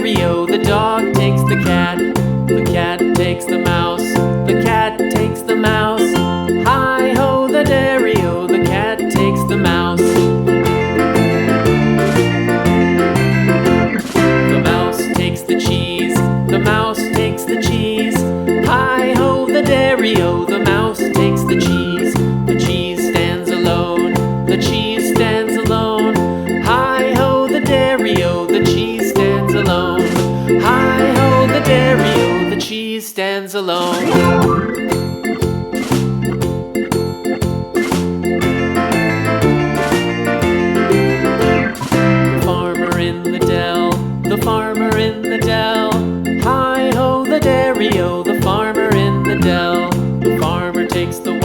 dairy-o, the dog takes the cat. The cat takes the mouse. The cat takes the mouse. Hi-ho, the dairy-o, the cat takes the mouse. The mouse takes the cheese. The mouse takes the cheese. Hi-ho, the dairy-o, the mouse takes the cheese. The cheese stands alone. The cheese stands alone. Hi-ho, the dairy-o, the cheese stands alone. Hi-ho, the dairy-o, the cheese stands alone. The farmer in the dell. Hi-ho, the dairy-o, the farmer in the dell. The farmer takes the